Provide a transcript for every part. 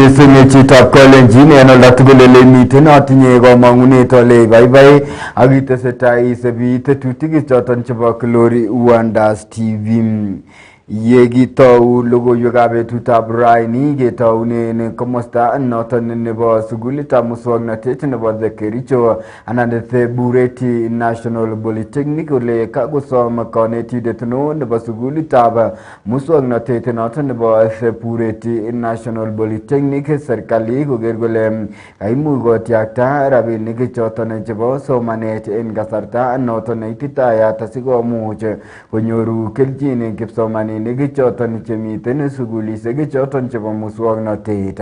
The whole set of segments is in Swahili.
missing chitab kolenjin en olda tugul ele miten atinye komongunet ole baibai ak itesetai isebi tetutik choton chebo Glory Wonders TV. Yekitou logoiywekab betutab raini ketounen komosta noton nebo sugulitab muswoknotet nebo The Kericho anan The Bureti National Polytechnic ole kakosom konetindet neo nebo sugulitab muswoknotet noton nebo The Bureti National Polytechnic serikali koker kole kaimuch kotyakta rabinik choton chebo somanet en kasarta noton ititayat asikomuch konyoru kelchin kipsomaninik choton chemiten sugulisiek choton chebo muswoknotet.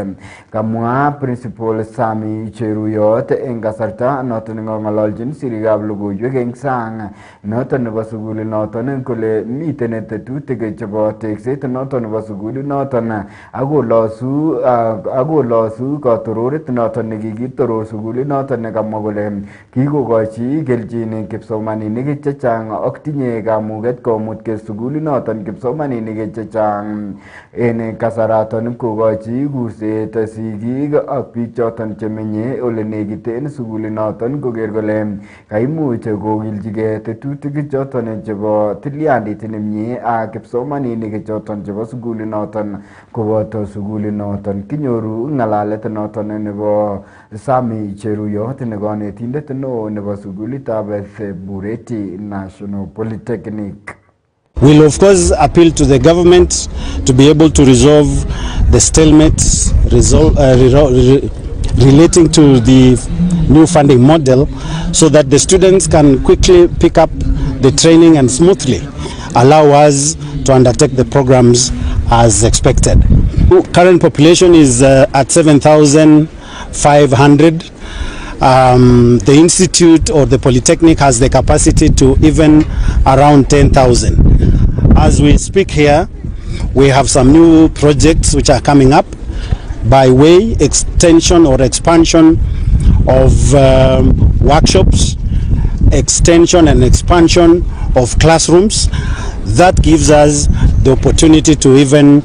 Kamwa principal Sami Cheruyot en kasarta noton ngong'ololjin sirikab logoiwek en sang noton nebo sugulit noton kole miten tetutik chebo tekset noton nebo sugulit noton akolosu katororet noton nekikitoror sugulit noton nekamwa kole kikokochi kelchin kipsomaninik chechang ak tinye kamuget komut sugulit noton kipsomaninik chechang en kasaraton kokochi kurset sigik ak biik choton chemenye ole nekiten sugulit noton koker kole kaimuch kokiljigei tetutik choton chebo tilyandit nemie ak kipsomaninik choton chebo sugulit noton koboto sugulit noton. Kinyoru ng'alalet noton nebo Sami Cheruyot ne konetindet neo nebo sugulitab The Bureti National Polytechnic. We'll of course appeal to the government to be able to resolve the stalemate relating to the new funding model so that the students can quickly pick up the training and smoothly allow us to undertake the programs as expected. Current population is at 7,500. The institute or the polytechnic has the capacity to even around 10,000. As we speak here, we have some new projects which are coming up by way extension or expansion of workshops, extension and expansion of classrooms. That gives us the opportunity to even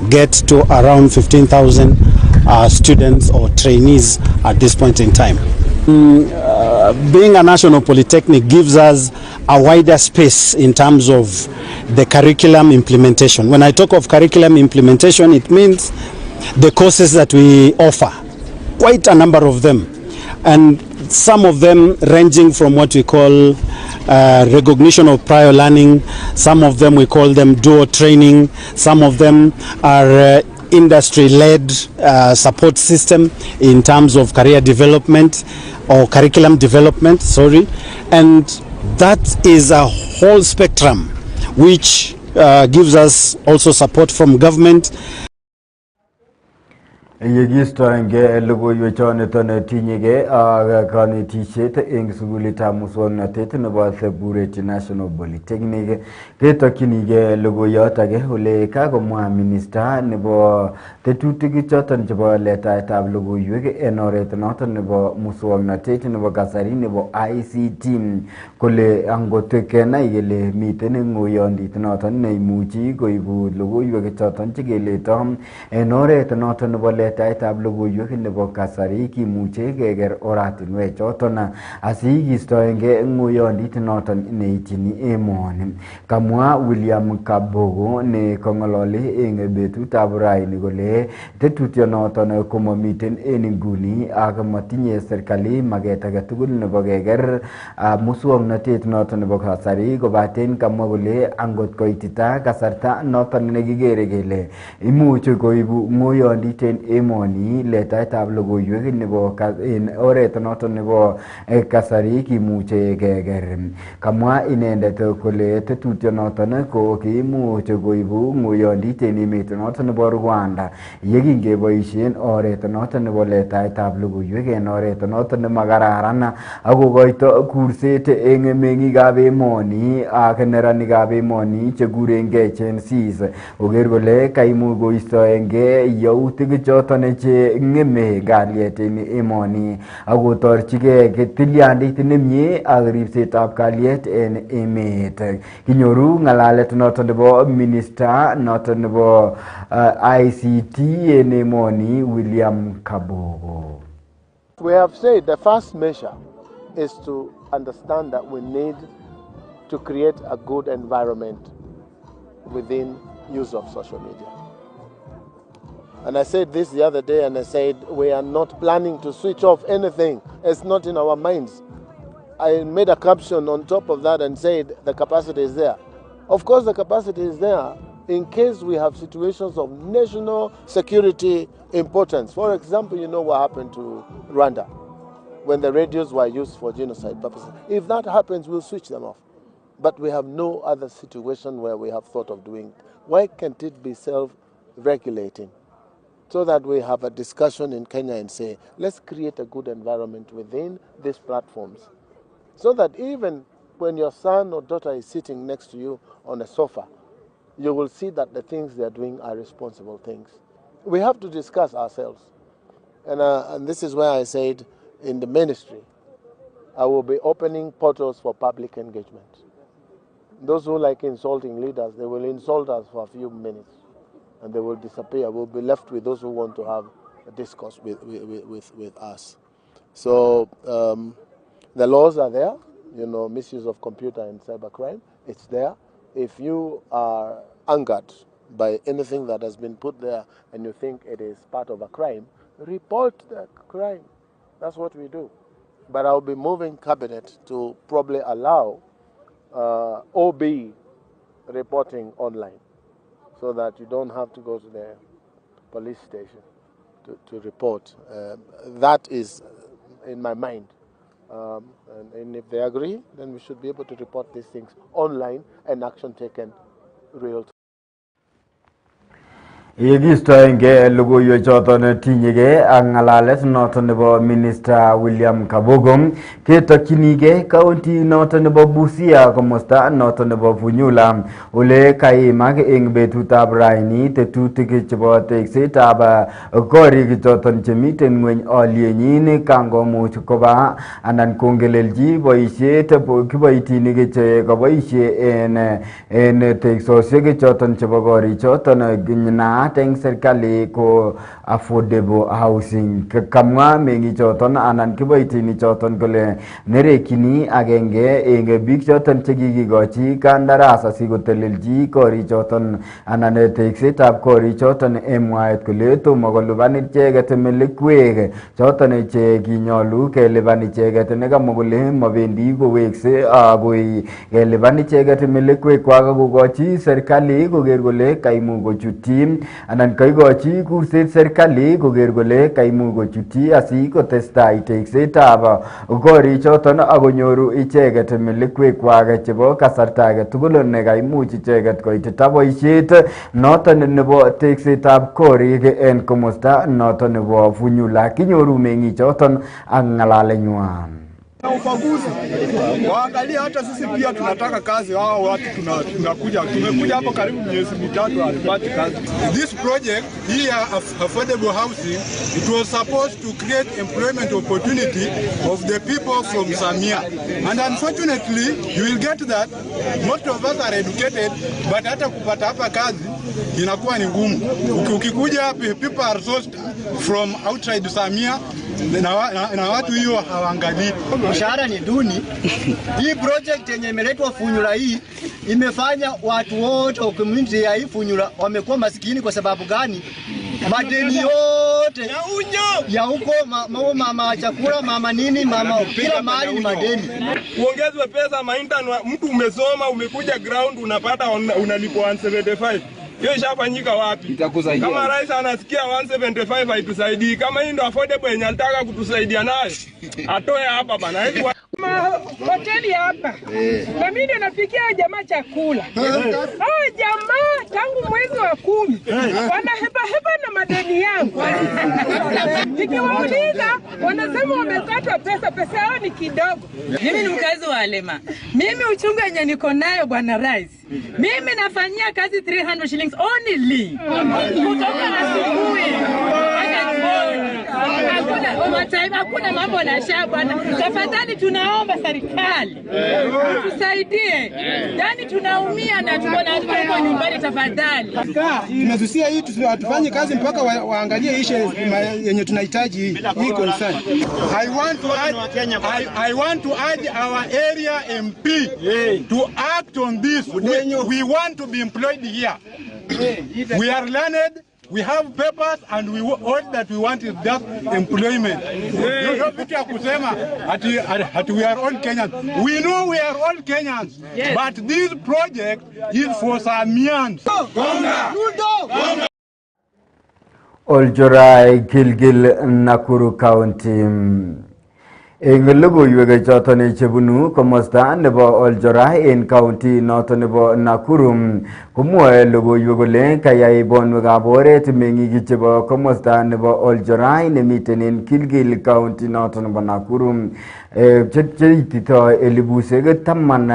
get to around 15,000 students or trainees at this point in time. Being a national polytechnic gives us a wider space in terms of the curriculum implementation. When I talk of curriculum implementation, it means the courses that we offer, quite a number of them, and some of them ranging from what we call recognition of prior learning, some of them we call them dual training, some of them are industry-led support system in terms of career development or curriculum development, and that is a whole spectrum which gives us also support from government. Yekistoenge logoiwechoton tinyege ak kanetisiet eng sugulitab muswoknotet nebo The Bureti National Polytechnic ketokyinige logoiyot age ole kakomwa minista nebo tetutik choton chebo letaetab logoiwek en oret noton nebo muswoknotet nebo kasari nebo ICT kole angot kenai kele miten ng'oyondit noton neimuchi koibu logoiwek choton chekeleto en oret noton nebo letaetab logoiwek nebo kasari kimuche keker oratinwek choton asikistoenge ng'oyondit noton neityin emoni. Kamwa William Kabogo ne kong'ololi eng betutab raini kole tetutyonoton komamiten en nguni ak matinye serikali maget age tugul nebo keker muswoknotet noton nebo kasari kobaten kamwa kole angot koitita kasarta noton nekikere kele imuch koibu ng'oyondit en emoni letaetab logoiwek nebo en oret noton nebo kasari kimuche keker. Kamwa inendet kole tetutyonoton ko kiimuch koibu ng'oyondit en emet noton nebo Rwanda yekingeboisien oret noton nebo letaetab logoiwek en oret noton nemakararan akokoito kurset eng meng'ikab emoni ak neranikab emoni chekurengei Gen Zs koker kole kaimuch koistoenge yautik choton choton che ngeme kalyet en emoni akotorchige tilyandit nemie ak ripsetab kalyet en emet. Kinyoru ngalalet noton nebo minister noton nebo ICT en emoni William Kabogo. We have said the first measure is to understand that we need to create a good environment within use of social media. And I said this the other day, and I said we are not planning to switch off anything. It's not in our minds. I made a caption on top of that and said the capacity is there. Of course, the capacity is there in case we have situations of national security importance. For example, you know what happened to Rwanda when the radios were used for genocide purposes. If that happens, we'll switch them off. But we have no other situation where we have thought of doing it. Why can't it be self-regulating? So that we have a discussion in Kenya and say, let's create a good environment within these platforms. So that even when your son or daughter is sitting next to you on a sofa, you will see that the things they are doing are responsible things. We have to discuss ourselves. And this is where I said in the ministry, I will be opening portals for public engagement. Those who like insulting leaders, they will insult us for a few minutes and they will disappear. We'll be left with those who want to have a discourse with us. So the laws are there, you know, misuse of computer and cybercrime, it's there. If you are angered by anything that has been put there and you think it is part of a crime, report the crime. That's what we do. But I'll be moving cabinet to probably allow OB reporting online so that you don't have to go to the police station to report. That is in my mind. And if they agree, then we should be able to report these things online and action taken real time. Yegistoenge logoiwek choton tinyege ak ngalalet noton nebo Minister William Kabogo ketokyinige county noton nebo Busia komosta noton nebo Funyula ole kaimak eng betutab raini tetutik chebo teksetab korik choton chemiten ngweny alyenyin kangomuch koba anan kongelelji boisiet kiboitinik che koboisie en teksosiek choton chebo korik choton na teng serikali ko affordable housing kamwa mengi choton anan kiboitini choton kole nerekini agenge eng biik choton chekikikochi kandaras asikotelelji korik choton anan teksetab korik choton emwaet kole tomo kolipan icheket melekwek choton che kinyolu kelipan icheket nekamwa kole mabendi kowekse akoi kelipan icheket melekwek kwak kokochi serikali koker kole kaimuch kochutyi anan kaikochi kurset serikali koker kole kaimuch kochuti asikotestai teksetab korik choton akonyoru icheket melekwek kwak chebo kasarta age tugul nekaimuch icheket koitita boisiet noton nebo teksetab korik en komosta noton nebo Funyula. Kinyoru meng'ik choton ak ng'alalenywan. Ubaguzi. Waangalia hata sisi pia tunataka kazi, hao watu tumekuja hapo karibu miezi mitatu hatupati kazi. This project here affordable housing, it was supposed to create employment opportunity of the people from Samia, and unfortunately you will get that most of us are educated but hata kupata hapa kazi inakuwa ni ngumu. Ukikuja people are sourced from outside Samia na watu hiyo hawaangalii. Mshahara ni duni. Hii project yenye imeletwa Funyula hii imefanya watu wote wa community ya hii Funyula wamekuwa maskini. Kwa sababu gani? Madeni yote ya huko mama chakula mama nini mama kila mahali ni madeni. Uongezwe pesa mainta, mtu umesoma umekuja ground unapata unalipwa 175. Hiyo ishafanyika wapi? Kama rais anasikia 175 haitusaidii. Kama hii ndo affordable yenye anataka kutusaidia nayo, atoe hapa bana. Hoteli hapa. Na mimi ndo napikia jamaa chakula. Hao jamaa tangu mwezi wa 10 wanahepa na madeni yangu. Nikiwauliza wanasema wamekatwa pesa yao ni kidogo. Mimi ni mkazi wa Alema. Mimi uchungu yenye niko nayo bwana rais. Mimi nafanyia kazi 300 shillings only. Kutoka asubuhi Hakuna mambo na shaa bwana. Tafadhali tunaomba serikali tusaidie. Yaani tunaumia na tuko na watoto nyumbani tafadhali. Tumezusia hii tufanye kazi mpaka waangalie ishe yenye tunahitaji hii concern. I want to urge our area MP to act on this. We want to be employed here. We are learned. We have papers and all that we want is just employment. You know, we are all Kenyans. We know we are all Kenyans, but this project is for Samians. Oljorai Gilgil Nakuru County. Eng logoiywek choton chebunu komosta nebo Oljorai en county noton nebo Nakuru komwoe logoiywek kole kayai bonwekab oret meng'ik chebo komosta nebo Oljorai nemiten en Gilgil county noton nebo Nakuru cheitito 10,000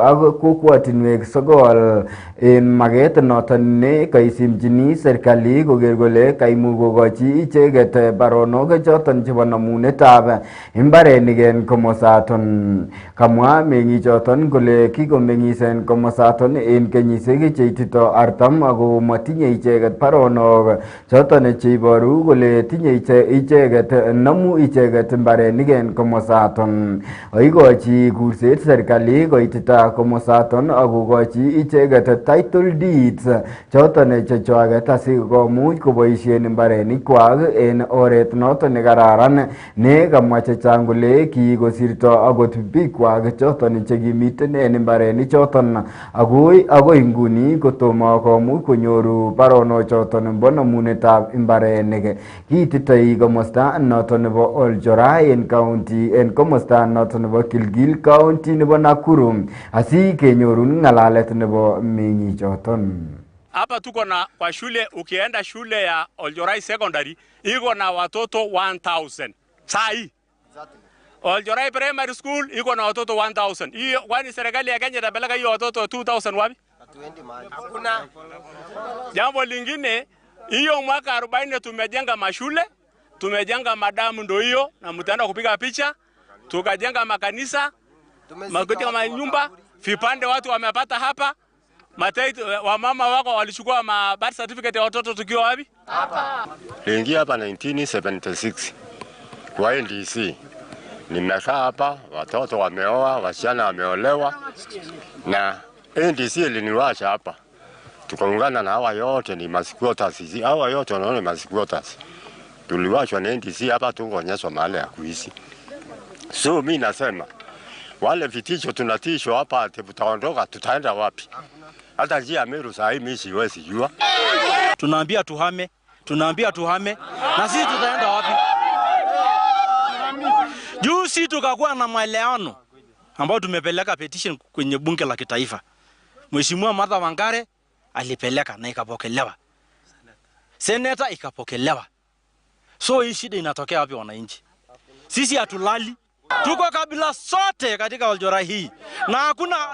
ak kokwotinwek 9 en maget noton ne kaisimchini serikali koker kole kaimuch kokochi icheket baronok choton chebo namunetab imbarenik en komosaton. Kamwa meng'ichoton kole kikomeng'is en komosaton en kenyisiek cheitito 40 ako matinye icheket baronok choton cheiboru kole tinye icheket namu icheket imbarenik en komosaton. Oikochi kurset serikali koitita komosaton akokochi icheket title deeds choton chechwaket asikomuch koboisien imbarenikwak en oret noton nekararan ne kamwa chechang kole kikosirto akot bikwak choton chekimiten en imbarenik choton akoi nguni kotomo komuch konyoru baronok choton bo namunetab imbarenik. Kiititoi komosta noton nebo Oljorai en county en komosta noton nebo Gilgil county nebo Nakuru asi kenyorun ng'alalet nebo meng'ichoton. Hapa tuko na kwa shule, ukienda shule ya Oljorai Secondary iko na watoto 1000 sai. Oljorai Primary School iko na watoto 1000. Hiyo kwani serikali ya Kenya itapeleka hiyo watoto 2000 wapi? Hakuna. Jambo lingine, hiyo mwaka 40 tumejenga mashule, tumejenga madamu ndio hiyo na mtaenda kupiga picha, tukajenga makanisa, tumejenga manyumba, vipande watu wamepata hapa. Wamama wako walichukua birth certificate ya watoto tukiwa wapi? Hapa. Niingia hapa 1976 kwa NDC. Nimekaa hapa, watoto wameoa, wasichana wameolewa na NDC iliniwacha hapa. Tukaungana na hawa yote ni masquatters. Hawa yote wanaona masquatters. Tuliwachwa na NDC hapa tukaonyeshwa mahali ya kuishi. So mimi nasema wale vitisho tunatishwa hapa tutaondoka tutaenda wapi? Hata njia Meru saa hii mimi siwezi jua. Tunaambia tuhame na sisi tutaenda wapi? Juzi tukakuwa na maelewano ambao tumepeleka petition kwenye bunge la kitaifa. Mheshimiwa Martha Wangare alipeleka na ikapokelewa. Seneta ikapokelewa. So hii shida inatokea wapi wananchi? Sisi hatulali. Tuko kabila sote katika Oljorai hii.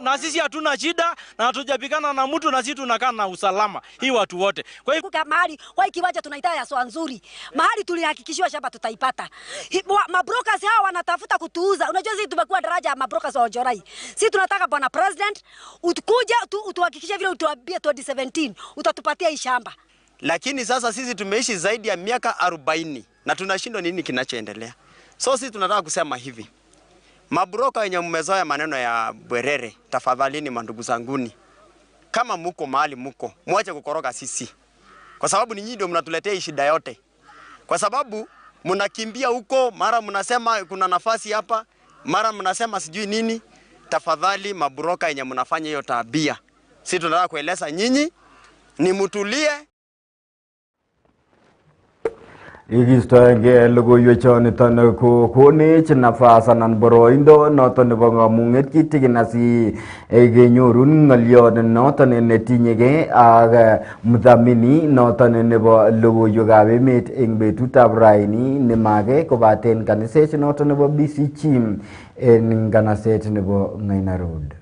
Na sisi hatuna shida na hatujapigana na mtu na sisi tunakaa na usalama. Hii watu wote. Kwa hivyo mahali kwa kiwanja tunahitaji ya swa nzuri. Mahali tulihakikishiwa shamba tutaipata. Mabrokers hawa wanatafuta kutuuza. Unajua sisi tumekuwa daraja ya mabrokers wa Oljorai. Sisi tunataka bwana president ukuja utuhakikishie vile utuambie 2017 utatupatia hii shamba. Lakini sasa sisi tumeishi zaidi ya miaka 40 na tunashindwa nini kinachoendelea. So sisi tunataka kusema hivi. Mabroka wenye mmezoea maneno ya bwerere, tafadhalini mandugu zanguni. Kama muko mahali muko, muache kukoroga sisi. Kwa sababu ninyi ndio mnatuletea shida yote. Kwa sababu mnakimbia huko, mara mnasema kuna nafasi hapa, mara mnasema sijui nini. Tafadhali mabroka wenye mnafanya hiyo tabia. Sisi tunataka kueleza nyinyi ni mtulie. Ikistoenge logoiywechoniton kokonech nafas anan boroindo noton nebo ng'omung'et kitikin asi kenyorun ng'olyot noton netinyegei ak mdhamini noton nebo logoiywekab emet eng betutab raini nemage kobaten kaniset noton nebo BCG en nganaset nebo Ng'aina Road.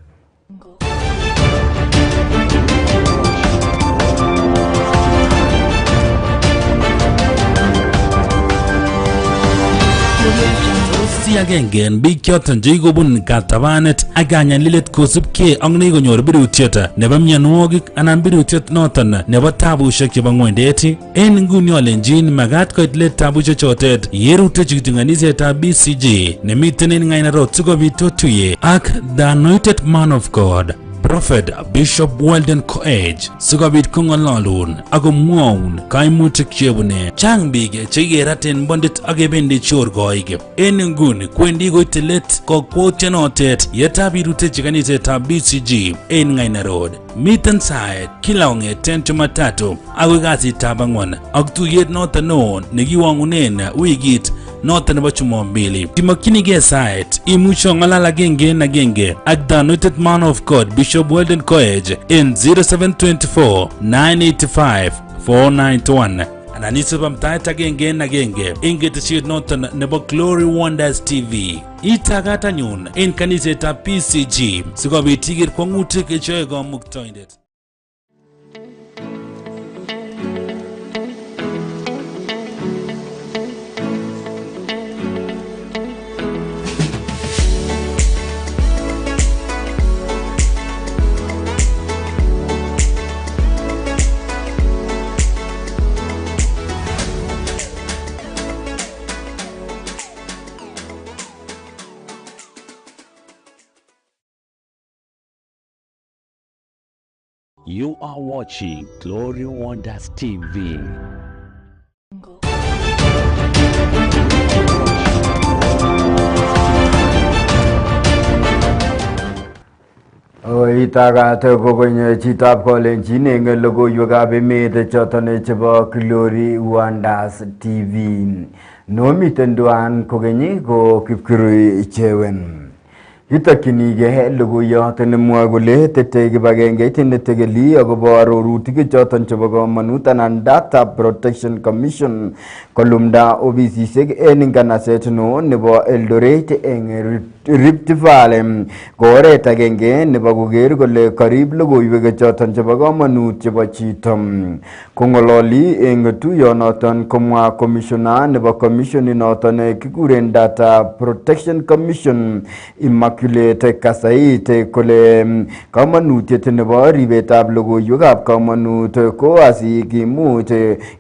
chi agenge en biik choton chekikobun katabanet ak kanyalilet kosubkei ak nekonyor birutiet nebo mionwogik anan birutiet noton nebo tabushek chebo ng'wendet. En nguni olenjin magat koit let tabushek chotet yerutechi kiptunganisetab BCG nemiten en Ng'ainarok sikobit otuye ak the anointed man of God Prophet Bishop Weldon Koech sikobit kong'ololun ak komwoun kaimutik chebune. Chang biik chekikeraten bondit ak kebendi chorkoik. En nguni kwendi koite let kokwoutienotet yetab irutechi kanisetab BCG en Ng'ainarok. Miten saet kila kong'eten Jumatatu akoi kasitab ang'wan ak tuyet noton neo nekiwang'unen wikit noton nebo Jumapili. Timokyinigei saet imuche ong'alal agenge en agenge ak the anointed man of God Bishop Weldon Koech en 0724 985 491 anan isib amtaet agenge en agenge en ketesiet noton nebo Glory Wonders TV. Itagat anyun en kanisetab BCG sikobit iker kwang'utik cheyoe Kamuktaindet. You are watching Glory Wonders TV. Itagat kokonye chitab kolenjin eng logoiywekab emet choton chebo Glory Wonders TV. Nomiten duan kokenyi ko Kipkirui Chewen. Itokyinigei logoiyot nemwoe kole tetei kibagengeit netegeli akobo arorutik choton chebo komonut anan Data Protection Commission kolumda ofisisiek en nganaset neo nebo Eldoret eng Rift Valley ko oret agenge nebo koker kole karib logoiwek choton chebo komonut chebo chito. Kong'ololi eng tuyonoton komwa commissioner nebo commission noton kikuren Data Protection Commission Immaculate Kasait kole kamanutiet nebo ribetab logoiywekab kamanut ko asikimuch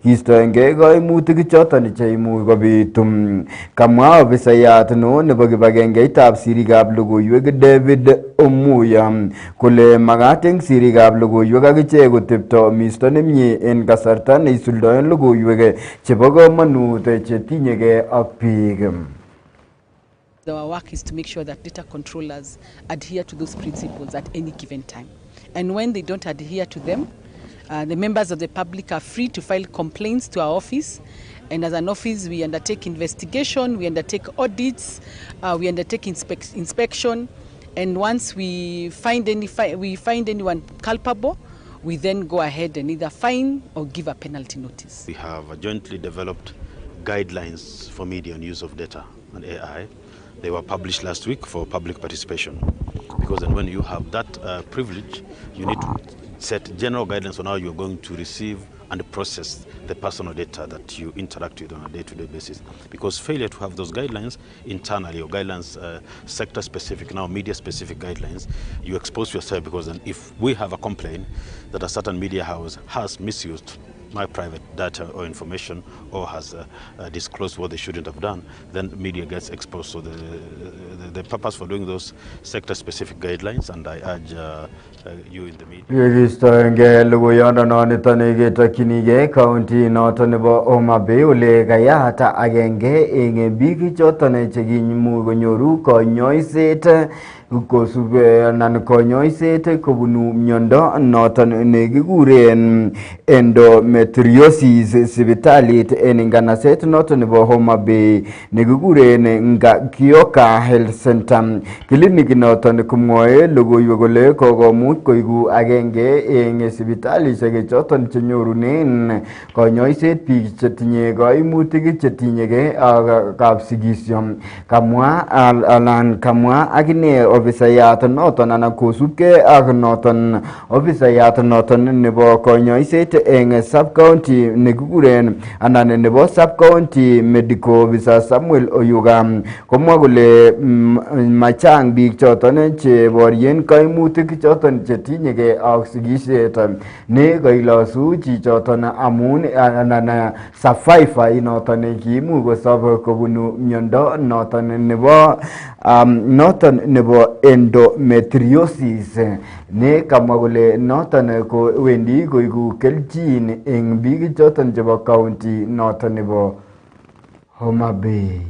kistoengei kaimutik choton cheimuch kobit. Kamwa ofisayat neo nebo kibagengeitab sirikab logoiywek David Omuya kole magat eng sirikab logoiywek akichek kotepto misto nemie en kasarta neisuldoen logoiywek chebo kamanut chetinyegei ak biik. Our work is to make sure that data controllers adhere to those principles at any given time. And when they don't adhere to them, the members of the public are free to file complaints to our office. And as an office, we undertake investigation, we undertake audits, we undertake inspection. And once we find anyone culpable, we then go ahead and either fine or give a penalty notice. We have jointly developed guidelines for media on use of data and AI. They were published last week for public participation, because then when you have that privilege, you need to set general guidelines on how you're going to receive and process the personal data that you interact with on a day-to-day basis. Because failure to have those guidelines internally, or guidelines sector-specific, now media-specific guidelines, you expose yourself, because then if we have a complaint that a certain media house has misused my private data or information or has disclosed what they shouldn't have done, then media gets exposed. So the purpose for doing those sector-specific guidelines, and I urge you in the media. Yegistoenge logoyondo nitoni ketokyinigei county noton nebo Homa Bay ole kayata agenge eng biik choton chekimuch konyoru konyoiset kosube anan konyoiset kobunu miondo noton nekikuren endometriosis sipitalit en nganaset noton nebo Homa Bay nekikuren Kioka Health Center. Klinik noton komwoe logoiwek kole kokomuch koiku agenge eng sipitalishek choton chenyorunen konyoiset biik chetinye kaimutik chetinyegei ak kapsikisyo. Kamwa akine ofisayat noton anan kosubkei ak noton ofisayat noton nebo konyoiset eng sub county nekikuren anan nebo sub county medical officer Samuel Oyuga komwa kole machang biik choton cheborien kaimutik choton chetinyegei ak sigisiet ne kailosu chichoton amun anan survivor inoton kiimuch kosob kobunu miondo noton nebo endometriosis ne kamwa kole noton ko wendi koiku kelchin eng biik choton chebo county noton nebo Homa Bay.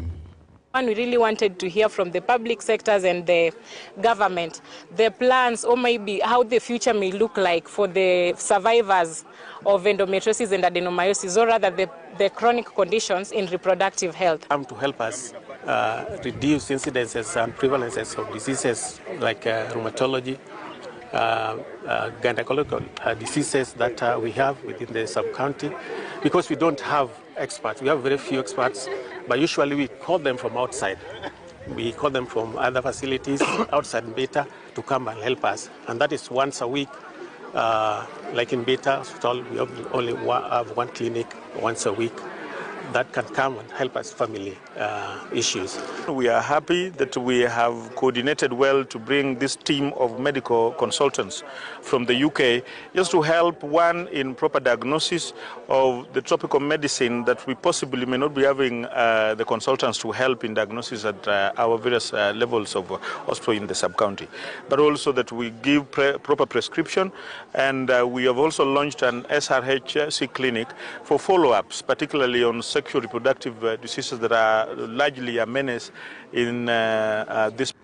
And we really wanted to hear from the public sectors and the government, the plans or maybe how the future may look like for the survivors of endometriosis and adenomyosis, or rather the chronic conditions in reproductive health. To help us reduce incidences and prevalences of diseases like rheumatology, gynecological diseases that we have within the sub-county, because we don't have experts. We have very few experts, but usually we call them from outside. We call them from other facilities outside Beta to come and help us, and that is once a week. Like in Beta Hospital, we only have one clinic once a week that can come and help us family issues. We are happy that we have coordinated well to bring this team of medical consultants from the UK just to help one in proper diagnosis of the tropical medicine that we possibly may not be having the consultants to help in diagnosis at our various levels of hospital in the sub-county, but also that we give proper prescription, and we have also launched an SRHC clinic for follow-ups, particularly on sexual reproductive diseases that are largely a menace in this.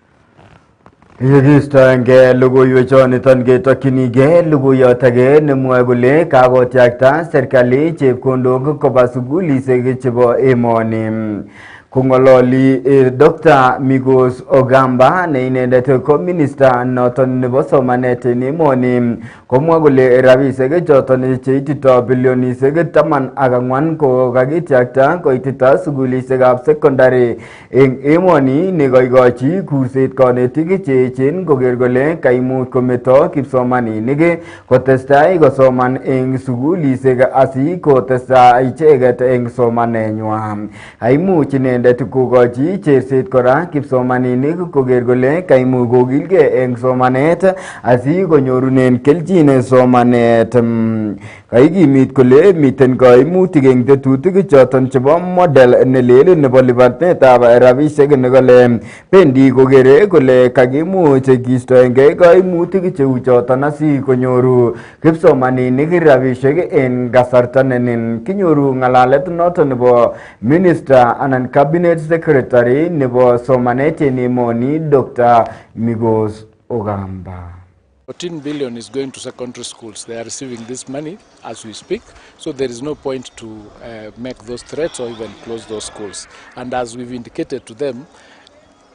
Yekistoenge logoiwechoniton ketokyinige logoiyot age nemwoe kole kakotyakta serikali chepkondok koba sugulisiek chebo emoni. Kongololi Dr. Migos Ogamba ne inendet ko minister noton nebo somanet en emoni komwa kole rabisiek choton cheitito bilionisiek 14 ko kakityakta koitita sugulisiekab secondary en emoni nekoikochi kurset konetik cheechen koker kole kaimuch kometo kipsomaninik kotestai kosoman en sugulisiek asikotestai icheket en somanenywan. Haimuch inendet kokochi cherset kora kipsomaninik koker kole kaimuch kokilgei eng somanet asikonyorunen kelchin somanet. Kaikimit kole miten kaimutik eng tetutik choton chebo model nelel nebo lipanetab rabisiek nekole bendi kokere kole kakimuch kistoengei kaimutik cheu choton asikonyoru kipsomaninik rabisiek en kasarta nenin. Kinyoru ngalalet noton nebo minister anan cabinet secretary nebo somanet en emoni Dr. Migos Ogamba. 14 billion is going to secondary schools. They are receiving this money as we speak, so there is no point to make those threats or even close those schools. And as we've indicated to them,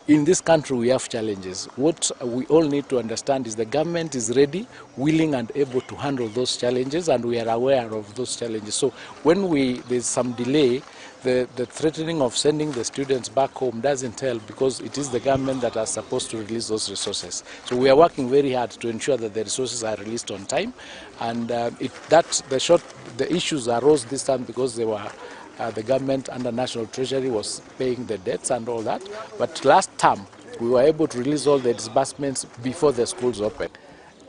in this country we have challenges. What we all need to understand is the government is ready, willing and able to handle those challenges, and we are aware of those challenges. So when there's some delay, the threatening of sending the students back home doesn't help, because it is the government that are supposed to release those resources. So we are working very hard to ensure that the resources are released on time, and the issues arose this time because they were the government under National Treasury was paying the debts and all that. But last term, we were able to release all the disbursements before the schools opened.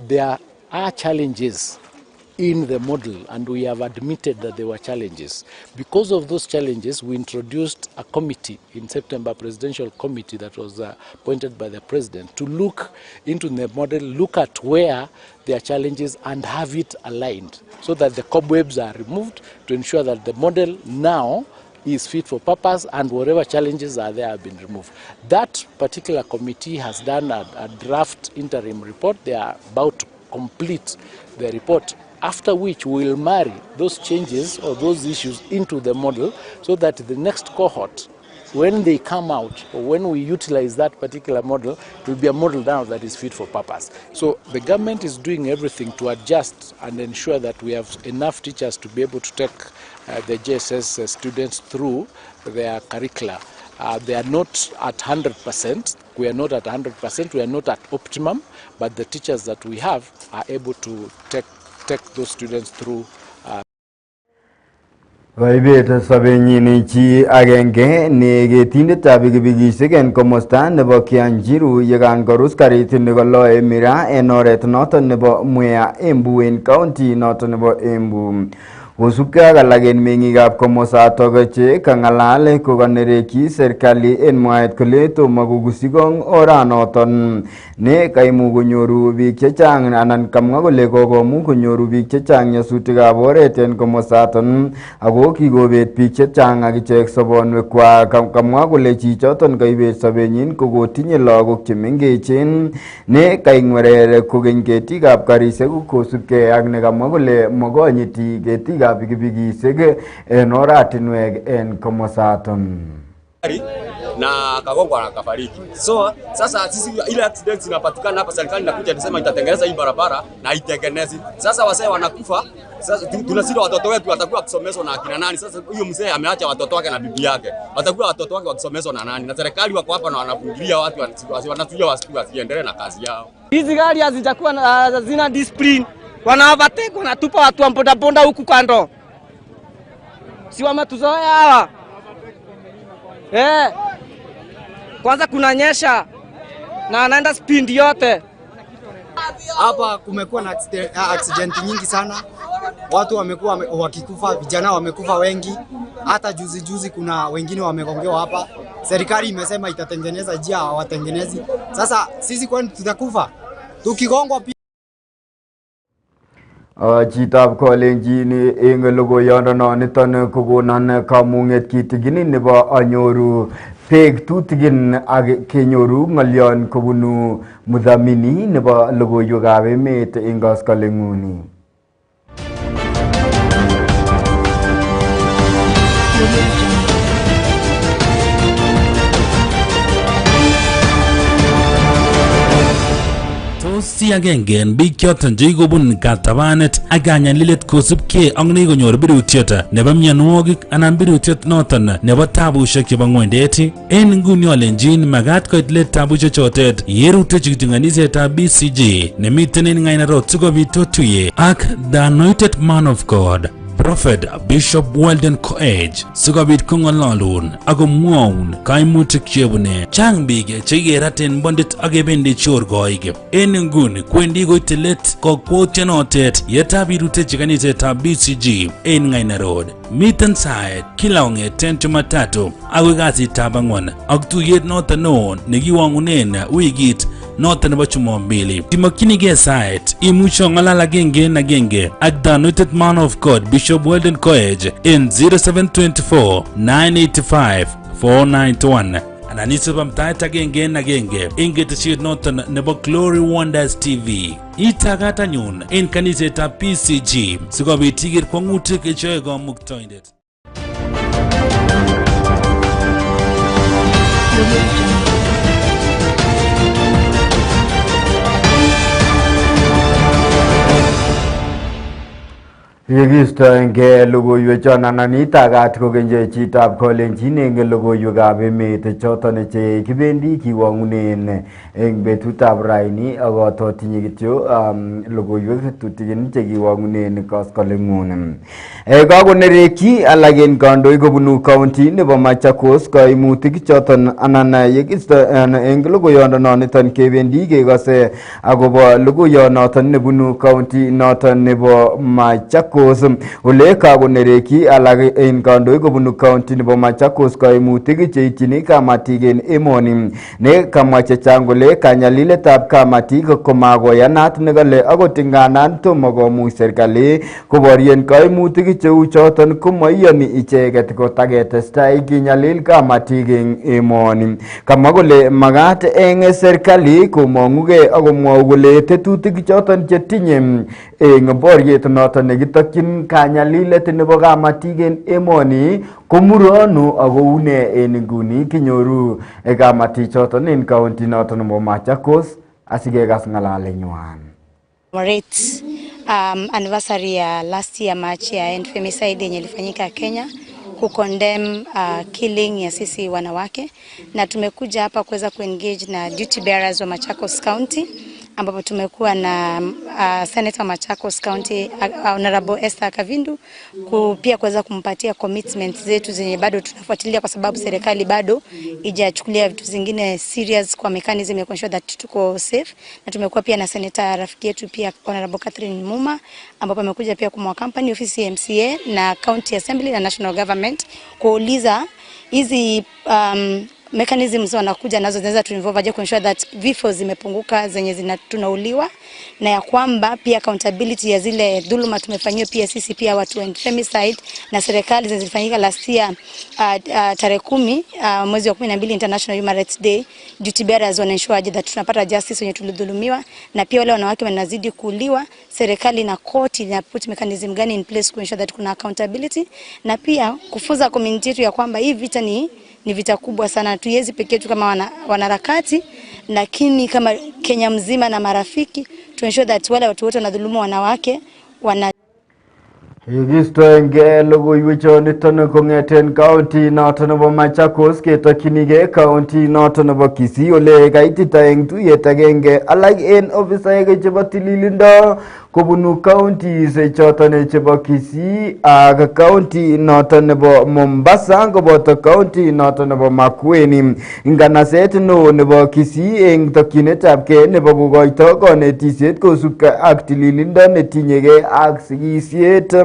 There are challenges in the model, and we have admitted that there were challenges. Because of those challenges, we introduced a committee in September, a presidential committee that was appointed by the president to look into the model, look at where there are challenges and have it aligned so that the cobwebs are removed to ensure that the model now is fit for purpose and whatever challenges are there have been removed. That particular committee has done a draft interim report. They are about to complete the report, after which we will marry those changes or those issues into the model so that the next cohort, when they come out or when we utilize that particular model, it will be a model now that is fit for purpose. So the government is doing everything to adjust and ensure that we have enough teachers to be able to take the JSS students through their curricula. They are not at 100%. We are not at 100%. We are not at optimum. But the teachers that we have are able to take those students through. Vaibet sabenyin chi agenge ne getindetab pikipikisiek en komosta nebo Kianjiru yekan korus karit nekoloe Mira en oret noton nebo Mwea Embu en county noton nebo Embu. Kosubkei ak alak en meng'ikab komosatok che kangalal kokanereki serikali en mwaet kole tomo kokusikong oranoton ne kaimuch konyoru biik chechang anan kamwa kole kokomuch konyoru biik chechang nyasutikab oret en komosaton ako kikobet biik chechang akichek sobonwekwak. Kamwa kole chichoton kaibet sobenyin kokotinye lagok chemengechen ne kaing'werer kokeny ketikab karisiek kosubkei ak nekamwa kole makonyiti ketik pikipikisiek en oratinwek en komosaton na kagongwa na kafariki. So sasa sisi ile accident inapatikana hapa, serikali inakuja inasema itatengeneza hii barabara na itengenezi. Sasa wasee wanakufa. Sasa tunasida watoto wetu watakuwa kusomeshwa na akina nani? Sasa huyo mzee ameacha watoto wake na bibi yake, watakuwa watoto wake wakisomeshwa na nani? Na serikali wako hapa na wanafungilia watu wanatulia wasiendelee na kazi yao. Hizi gari hazitakuwa hazina discipline, wanawavateka wanatupa watu wa bodaboda huku kando. Si wametuzoea hawa. Kwanza kunanyesha na anaenda speed yote. Hapa kumekuwa na accident nyingi sana. Watu wamekuwa wakikufa, vijana wamekufa wengi. Hata juzi kuna wengine wamegongewa hapa. Serikali imesema itatengeneza njia, hawatengenezi. Sasa sisi kwani tutakufa? Tukigongwa pia. Chitab Kalenjin eng logoiyondoniton kokonon kamung'et kitigin nebo anyoru beek tutigin ak kenyoru ng'olyon kobunu mudhamini nebo logoiywekab emet eng koskoleng'uni. Si agenge en biik choton chekikobun katabanet ak kanyalilet kosubkei ak nekonyor birutiet nebo mionwogik anan birutiet noton nebo tabushek chebo ng'wendet. En nguni olenjin makat koit let tabushek chotet yerutechi kitenganisetab BCG nemiten en Ng'ainarok sikobit otuye ak the anointed man of God Prophet Bishop Weldon Koech sikobit kong'ololun ak komwaun kaimutik chebune. Chang biik chekikeraten bondit ak kebendi chorkoik. En nguni kwendi koite let kokwotionotet yetab irutechi kanisetab BCG en Ng'ainarok. Miten saet kila kong'eten Jumatatu akoi kasitab ang'wan ak tuyet noton neo nekiwang'unen wikit noton nebo Jumapili. Timokyinigei saet imuche ong'alal agenge en agenge ak the anointed man of God Bishop Weldon Koech en 0724 985 491 anan isub amtaet agenge en agenge en ketesiet noton nebo Glory Wonders TV. Itagat anyun en kanisetab BCG sikobit iker kwang'utik cheyoe Kamuktaindet. Yekistoenge logoiwechon anan itagat kokenye chitab Kalenjin eng logoiwekab emet choton che kibendi kiwang'unen eng betutab raini akototinye kityo logoiwek tutigin chekiwang'unen koskoleng'un. Kakonereki alak en kandoik kobunu county nebo Machakos kaimutik choton anan yekisto eng logoiyondoniton kebendi kekose akobo logoiyonoton nebunu county noton nebo Machakos ole kakonereki alak en kandoik kobunu county nebo Machakos kaimutik cheityin kamatik en emoni ne kamwa chechang kole kanyaliletab kamatik komakoyanat nekale akot ngandan tomo komuch serikali koborien kaimutik cheu choton komaiyoni icheket kotaketestai kinyalil kamatik en emoni. Kamwa kole makat eng serikali komong'ugei akomwau kole tetutik choton chetinye eng boriet noton nekitokyin kanyalilet nebo kamatik en emoni komuronu akoune en nguni kinyoru kamatik choton en county noton nebo Machakos asikekas ng'alalenywan. Anniversary ya last year March ya femicide yenye ilifanyika Kenya kukondemn killing ya sisi wanawake, na tumekuja hapa kuweza kuengage na duty bearers wa Machakos County, ambapo tumekuwa na Senator wa Machakos County Honorable Esther Kavindu pia kuweza kumpatia commitments zetu zenye bado tunafuatilia, kwa sababu serikali bado ijachukulia vitu zingine serious kwa mechanism ya ensure that tuko safe. Na tumekuwa pia na Senator rafiki yetu pia Honorable Catherine Muma, ambapo amekuja pia kumwa company ofisi ya MCA na County Assembly na National Government kuuliza hizi mechanisms wanakuja nazo zinaweza tu involve aje ensure that vifo zimepunguka zenye tunauliwa, na ya kwamba pia accountability ya zile dhuluma tumefanywa pia sisi pia watu wa femicide na serikali zilifanyika last year tarehe 10 mwezi wa 12 International Human Rights Day. Duty bearers wana ensure aje that tunapata justice wenye tulidhulumiwa, na pia wale wanawake wanazidi kuuliwa, serikali na koti na put mechanism gani in place to ensure that kuna accountability, na pia kufunza community yetu ya kwamba hii vita ni vita kubwa sana. Tuwezi pekee tu kama wanaharakati, lakini kama Kenya mzima na marafiki to ensure that wale watu wote wanadhulumu wanawake wana Higistoenge logoiwechoniton kong'eten county noton nebo Machakos ketokchinige county noton nebo Kisii ole kaitita eng tuyet agenge alak en ofisaek chebo tililindo kobunu counties choton chebo Kisii ak county noton nebo Mombasa koboto county noton nebo Makueni. Nganaset neo nebo Kisii eng tokyinetabge nebo kokoito konetisiet kosubkei ak tililindo netinyege ak sigisiet.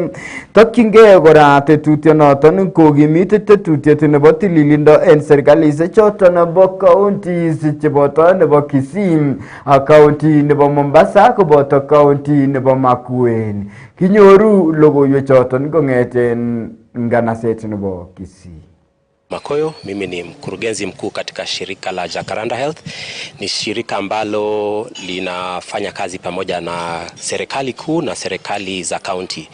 Tokyingei kora tetutyonoton kokimit tetutiet nebo tililindo en serkalisiek choton nebo counties cheboto nebo Kisii ak county nebo Mombasa koboto county nebo Makueni. Kinyoru logoiwek choton kong'eten nganaset nebo Kisii. Makoyo, mimi ni mkurugenzi mkuu katika shirika la Jacaranda Health. Ni shirika ambalo linafanya kazi pamoja na serikali kuu na serikali za county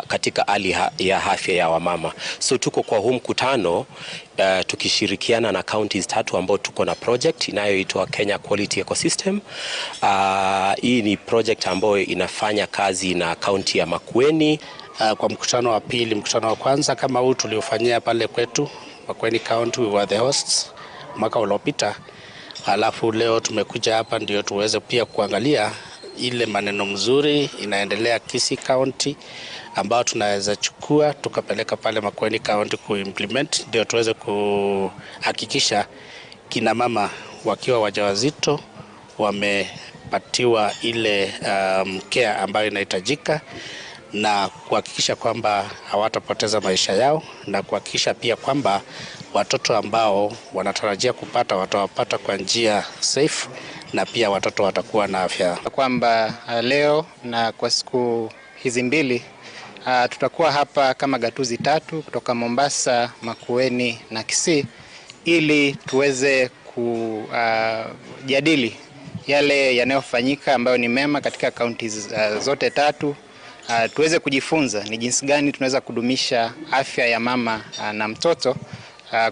katika hali ya afya ya wamama. So tuko kwa huu mkutano tukishirikiana na counties 3 ambao tuko na project inayoitwa Kenya Quality Ecosystem. Hii ni project ambayo inafanya kazi na county ya Makueni. Kwa mkutano wa pili, mkutano wa kwanza kama huu tuliofanyia pale kwetu Makueni County, we were the hosts mwaka uliopita. Alafu leo tumekuja hapa ndio tuweze pia kuangalia ile maneno mzuri inaendelea Kisii County ambao tunaweza chukua tukapeleka pale Makueni County kuimplement, ndio tuweze kuhakikisha kina mama wakiwa wajawazito wamepatiwa ile care ambayo inahitajika, na kuhakikisha kwamba hawatapoteza maisha yao, na kuhakikisha pia kwamba watoto ambao wanatarajia kupata watawapata kwa njia safe, na pia watoto watakuwa na afya. Kwamba leo na kwa siku hizi mbili tutakuwa hapa kama gatuzi 3 kutoka Mombasa, Makueni na Kisii, ili tuweze kujadili yale yanayofanyika ambayo ni mema katika counties zote 3. Tuweze kujifunza ni jinsi gani tunaweza kudumisha afya ya mama na mtoto,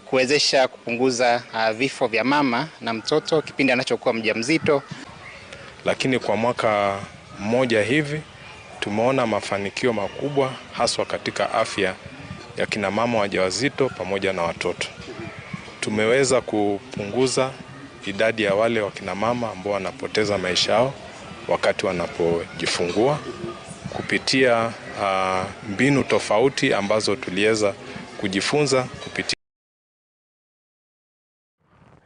kuwezesha kupunguza vifo vya mama na mtoto kipindi anachokuwa mjamzito. Lakini kwa mwaka mmoja hivi tumeona mafanikio makubwa haswa katika afya ya kina mama wajawazito pamoja na watoto. Tumeweza kupunguza idadi ya wale wakina mama ambao wanapoteza maisha yao wakati wanapojifungua kupitia mbinu tofauti ambazo tuliweza kujifunza kupitia.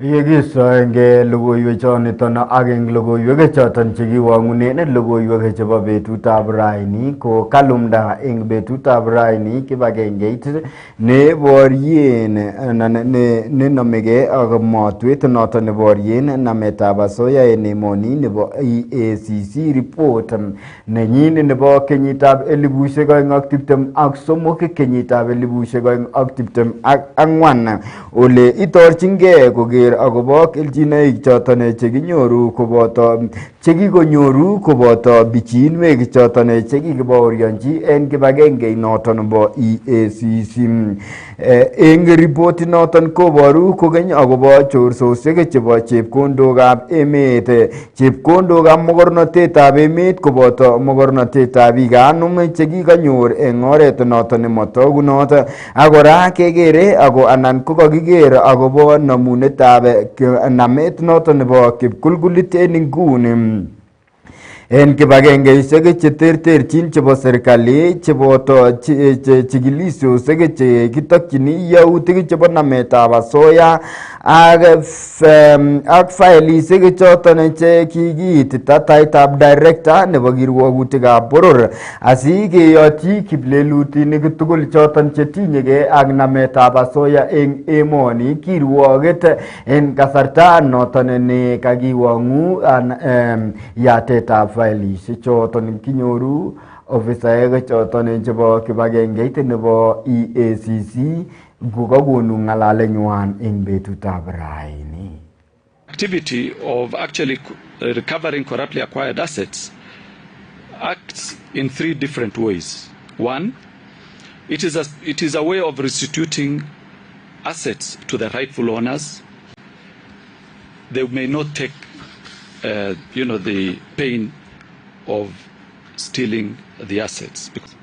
Yegisoenge logoiwek choniton ak eng logoiwek choton chekiwangunen logoiwek chebo betutab raini ko kalumda eng betutab raini kibagengeit neborien nenomege ak motwet noton neborien nametab asoya en emoni nebo EACC report nenyin nebo kenyitab 2023 kenyitab 2024 ole itorchingei koger koker agobo kelchinoik choton chekinyoru koboto chekikonyoru koboto bichinwek choton chekikibaorionji en kibagenge noton bo EACC. Eng report noton koboru kokeny agobo chorsosiek chebo chepkondokab emet, chepkondokab mogornotetab emet koboto mogornotetab bikanum chekikanyor en oret noton nemotogunot. Agora kegere ago anan kokakiker agobo namunetab namet noton nebo kipkulkulit en inguni en kibagengeisiek cheterterchin chebo serikali cheboto chikilisiosiek chekitokyini yautik chebo nametab asoya ak failisiek choton chekikiitita taitab director nebo kirwogutikab boror asikeyotyi kiplelutinik tugul choton chetinyegei ak nametab asoya en emoni kirwoget en kasarta noton ne kakiwangu yatetab failisiek choton kinyoru ofisaek choton chebo kibagengeit nebo EACC kokakonu ng'alalenywan en betutab raini. Activity of actually recovering corruptly acquired assets acts in three different ways. One, it is a way of restituting assets to the rightful owners. They may not take the pain of stealing the assets, because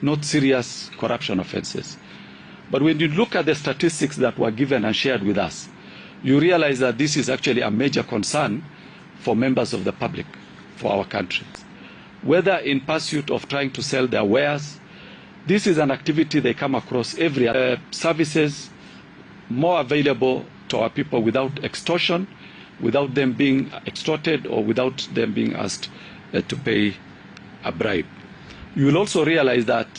not serious corruption offenses. But when you look at the statistics that were given and shared with us, you realize that this is actually a major concern for members of the public for our country. Whether in pursuit of trying to sell their wares, this is an activity they come across every services more available to our people without extortion, without them being extorted or without them being asked to pay a bribe. You will also realize that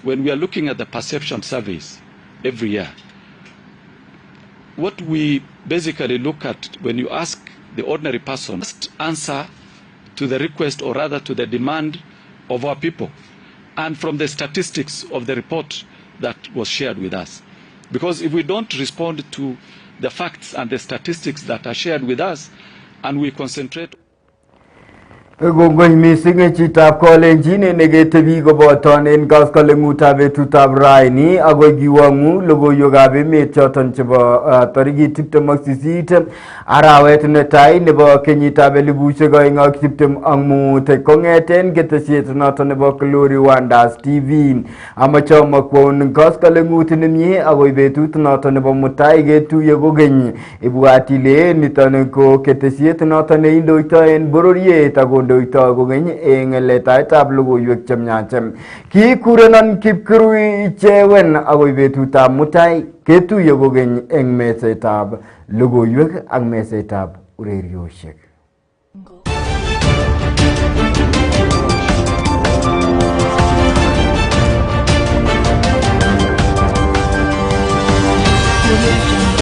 when we are looking at the perception surveys every year, what we basically look at when you ask the ordinary person, must answer to the request or rather to the demand of our people, and from the statistics of the report that was shared with us. Because if we don't respond to the facts and the statistics that are shared with us and we concentrate Gongoi mising chitab kolenjin negetebi koboton en koskolengutab betutab raini agoi kiwangu logoiywekab emet choton chebo tarikit 28 arawet netai nebo kenyitab 2025 kong'eten ketesiet noton nebo Glory Wonders TV. Amache amakwoun koskolengut nemie agoi betut noton nebo mutai ketuye kokeny. Ibwat ile niton ko ketesiet noton neindoito en bororiet ndoito kokeny en letaetab logoiywek chemyach. Kikurenon Kipkirui Chewen agoi betutab mutai ketuye kokeny en mesetab logoiywek ak mesetab ureriosiek. Thank you.